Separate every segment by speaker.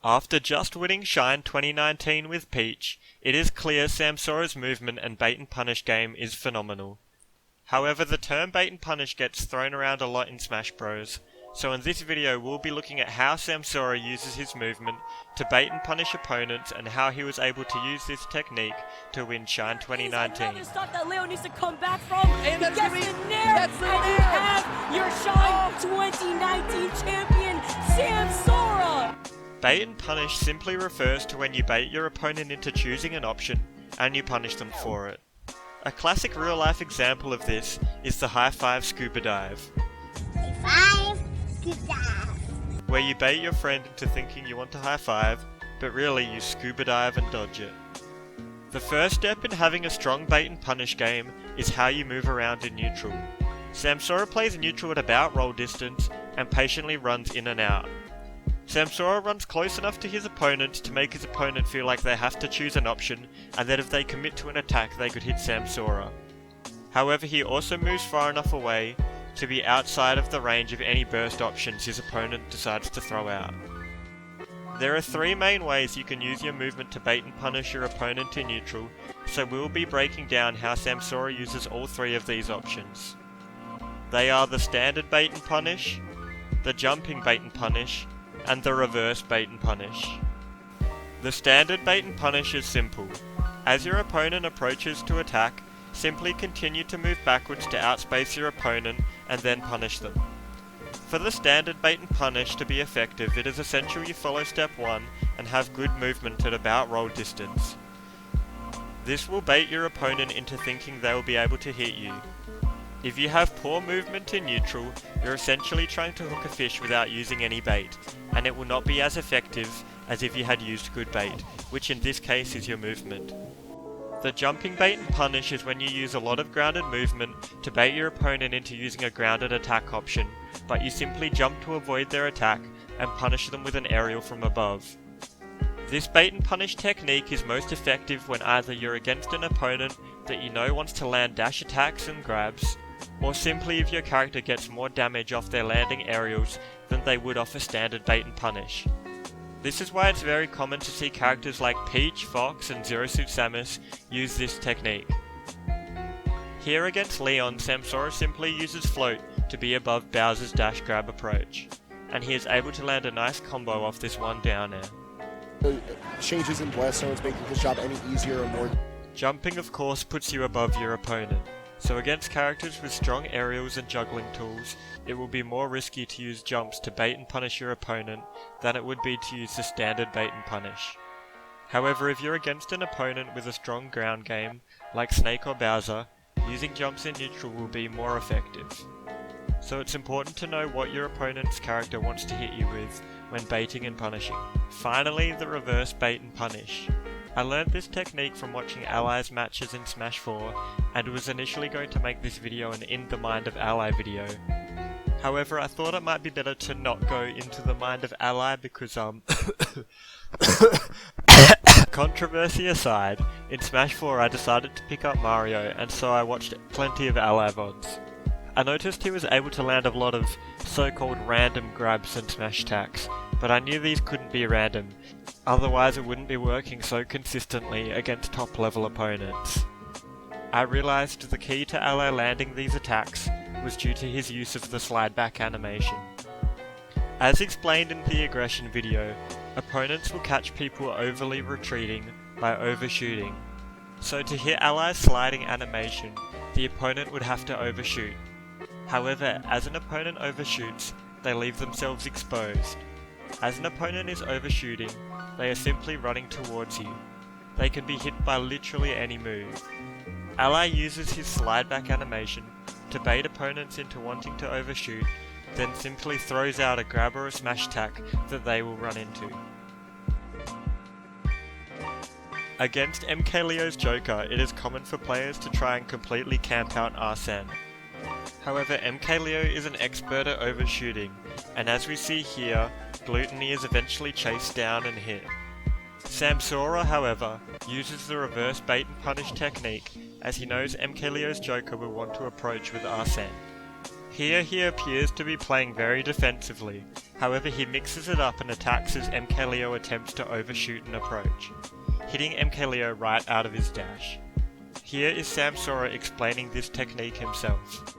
Speaker 1: After just winning Shine 2019 with Peach, it is clear Samsora's movement and bait and punish game is phenomenal. However, the term bait and punish gets thrown around a lot in Smash Bros, so in this video we'll be looking at how Samsora uses his movement to bait and punish opponents and how he was able to use this technique to win Shine 2019.
Speaker 2: Another stock that Leo needs to come back from. And he gets the nair, and you have your Shine 2019 champion, Samsora!
Speaker 1: Bait and punish simply refers to when you bait your opponent into choosing an option and you punish them for it. A classic real-life example of this is the High Five Scuba Dive, where you bait your friend into thinking you want to high five, but really you scuba dive and dodge it. The first step in having a strong bait and punish game is how you move around in neutral. Samsora plays neutral at about roll distance and patiently runs in and out. Samsora runs close enough to his opponent to make his opponent feel like they have to choose an option, and that if they commit to an attack they could hit Samsora. However, he also moves far enough away to be outside of the range of any burst options his opponent decides to throw out. There are three main ways you can use your movement to bait and punish your opponent in neutral, so we'll be breaking down how Samsora uses all three of these options. They are the standard bait and punish, the jumping bait and punish, and the reverse bait and punish. The standard bait and punish is simple. As your opponent approaches to attack, simply continue to move backwards to outspace your opponent and then punish them. For the standard bait and punish to be effective, it is essential you follow step 1 and have good movement at about roll distance. This will bait your opponent into thinking they will be able to hit you. If you have poor movement in neutral, you're essentially trying to hook a fish without using any bait, and it will not be as effective as if you had used good bait, which in this case is your movement. The jumping bait and punish is when you use a lot of grounded movement to bait your opponent into using a grounded attack option, but you simply jump to avoid their attack and punish them with an aerial from above. This bait and punish technique is most effective when either you're against an opponent that you know wants to land dash attacks and grabs, or simply if your character gets more damage off their landing aerials than they would off a standard bait and punish. This is why it's very common to see characters like Peach, Fox and Zero Suit Samus use this technique. Here against Leon, Samsora simply uses float to be above Bowser's dash grab approach, and he is able to land a nice combo off this one down air.
Speaker 3: Changes in blast zones making his job any easier or more.
Speaker 1: Jumping of course puts you above your opponent, so against characters with strong aerials and juggling tools, it will be more risky to use jumps to bait and punish your opponent than it would be to use the standard bait and punish. However, if you're against an opponent with a strong ground game, like Snake or Bowser, using jumps in neutral will be more effective. So it's important to know what your opponent's character wants to hit you with when baiting and punishing. Finally, the reverse bait and punish. I learned this technique from watching Allies matches in Smash 4, and was initially going to make this video an In the Mind of Ally video. However, I thought it might be better to not go into the mind of Ally because controversy aside, in Smash 4 I decided to pick up Mario, and so I watched plenty of Ally VODs. I noticed he was able to land a lot of so-called random grabs and smash attacks, but I knew these couldn't be random, otherwise it wouldn't be working so consistently against top level opponents. I realised the key to Ally landing these attacks was due to his use of the slide back animation. As explained in the aggression video, opponents will catch people overly retreating by overshooting. So to hit Ally's sliding animation, the opponent would have to overshoot. However, as an opponent overshoots, they leave themselves exposed. As an opponent is overshooting, they are simply running towards you. They can be hit by literally any move. Ally uses his slide back animation to bait opponents into wanting to overshoot, then simply throws out a grab or a smash attack that they will run into. Against MK Leo's Joker, it is common for players to try and completely camp out Arsene. However, MK Leo is an expert at overshooting, and as we see here, Gluttony is eventually chased down and hit. Samsora, however, uses the reverse bait and punish technique as he knows MK Leo's Joker will want to approach with Arsene. Here he appears to be playing very defensively, however he mixes it up and attacks as MKLeo attempts to overshoot an approach, hitting MKLeo right out of his dash. Here is Samsora explaining this technique himself.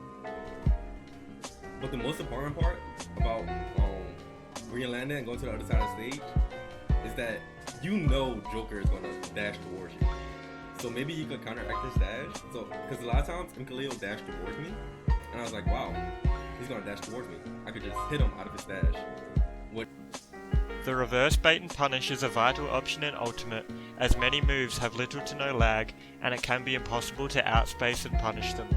Speaker 4: But the most important part about where you landing and going to the other side of the stage is that you know Joker is going to dash towards you. So maybe you could counteract this dash. So, because a lot of times MKLeo dashed towards me, and I was like, wow, he's going to dash towards me. I could just hit him out of his dash.
Speaker 1: The reverse bait and punish is a vital option in Ultimate, as many moves have little to no lag, and it can be impossible to outspace and punish them.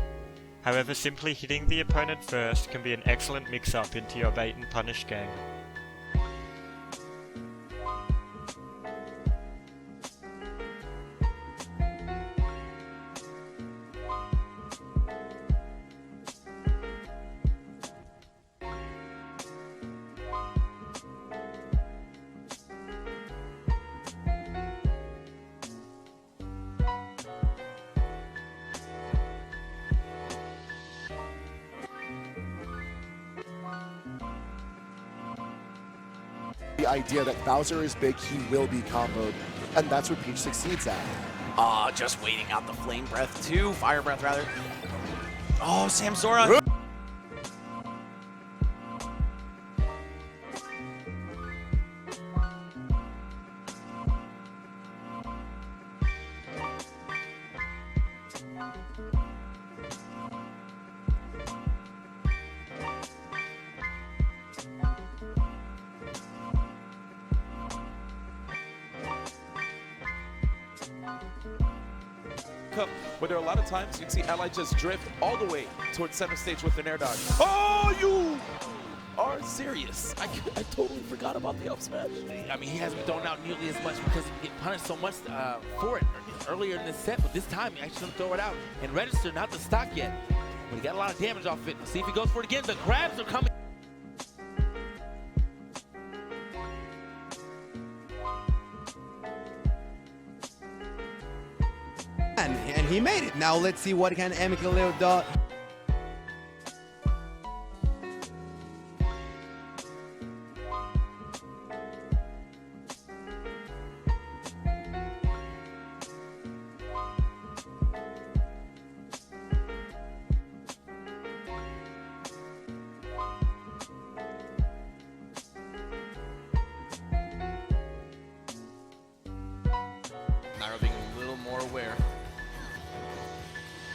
Speaker 1: However, simply hitting the opponent first can be an excellent mix-up into your bait and punish game.
Speaker 3: The idea that Bowser is big, he will be comboed, and that's what Peach succeeds at.
Speaker 5: Just waiting out the Flame Breath too. Fire Breath, rather. Oh, Samsora.
Speaker 6: Where there are a lot of times you'd see Ally just drift all the way towards center stage with an air dodge. Oh, you are serious.
Speaker 7: I totally forgot about the up smash. I mean, he hasn't been thrown out nearly as much because he get punished so much for it earlier in this set, but this time he actually didn't throw it out and register, not the stock yet. But he got a lot of damage off it. Let's see if he goes for it again. The grabs are coming.
Speaker 8: And he made it. Now let's see what can MKLeo do.
Speaker 9: Nairo being a little more aware.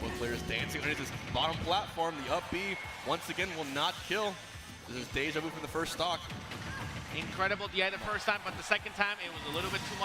Speaker 9: Both players dancing underneath this bottom platform. The up B once again will not kill. This is deja vu from the first stock.
Speaker 7: Incredible, yeah, the first time, but the second time it was a little bit too much.